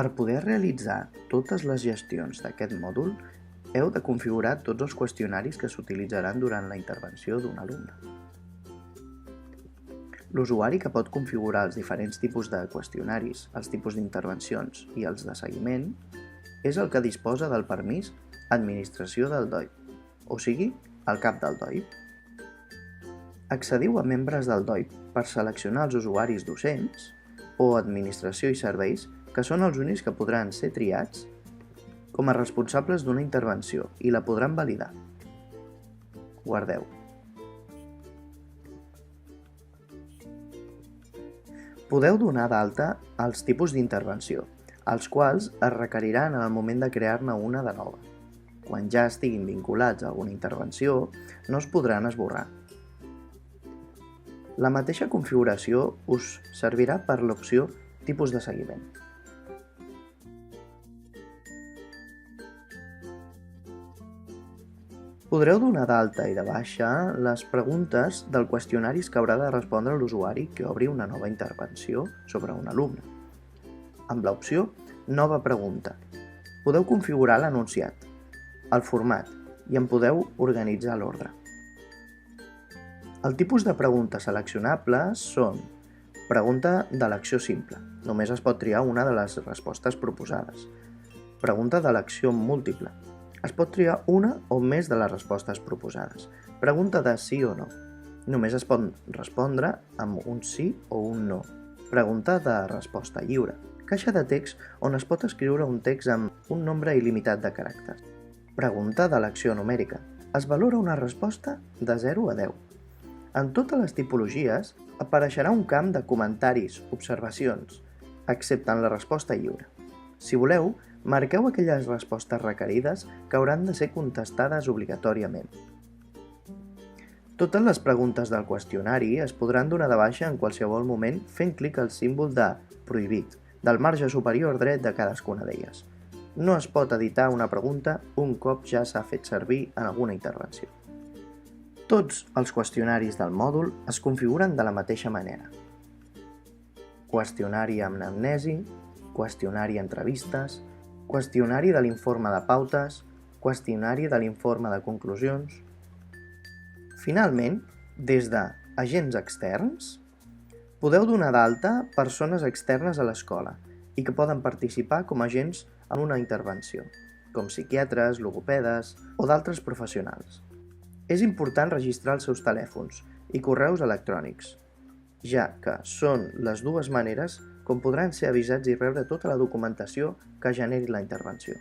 Per poder realitzar totes les gestions d'aquest mòdul, heu de configurar tots els qüestionaris que s'utilitzaran durant la intervenció d'un alumne. L'usuari que pot configurar els diferents tipus de qüestionaris, els tipus d'intervencions i els de seguiment, és el que disposa del permís Administració del DOIP, o sigui, el cap del DOIP. Accediu a membres del DOIP per seleccionar els usuaris docents o Administració i serveis, que són els únics que podran ser triats com a responsables d'una intervenció i la podran validar. Guardeu. Podeu donar d'alta els tipus d'intervenció, els quals es requeriran en el moment de crear-ne una de nova. Quan ja estiguin vinculats a alguna intervenció, no es podran esborrar. La mateixa configuració us servirà per l'opció Tipus de seguiment. Podreu donar d'alta i de baixa les preguntes del qüestionari que haurà de respondre l'usuari que obri una nova intervenció sobre un alumne. Amb l'opció Nova pregunta, podeu configurar l'enunciat, el format i en podeu organitzar l'ordre. El tipus de preguntes seleccionables són pregunta d'elecció simple, només es pot triar una de les respostes proposades. Pregunta d'elecció múltiple, es pot triar una o més de les respostes proposades. Pregunta de sí o no, només es pot respondre amb un sí o un no. Pregunta de resposta lliure, caixa de text on es pot escriure un text amb un nombre il·limitat de caràcters. Pregunta d'elecció numèrica, es valora una resposta de 0 a 10. En totes les tipologies apareixerà un camp de comentaris, observacions, excepte en la resposta lliure. Si voleu, marqueu aquelles respostes requerides que hauran de ser contestades obligatòriament. Totes les preguntes del qüestionari es podran donar de baixa en qualsevol moment fent clic al símbol de Prohibit del marge superior dret de cadascuna d'elles. No es pot editar una pregunta un cop ja s'ha fet servir en alguna intervenció. Tots els qüestionaris del mòdul es configuren de la mateixa manera. Qüestionari amb anamnesi, qüestionari entrevistes, qüestionari de l'informe de pautes, qüestionari de l'informe de conclusions. Finalment, des d'agents externs, podeu donar d'alta persones externes a l'escola i que poden participar com a agents en una intervenció, com psiquiatres, logopedes o d'altres professionals. És important registrar els seus telèfons i correus electrònics, ja que són les dues maneres com podran ser avisats i rebre tota la documentació que generi la intervenció.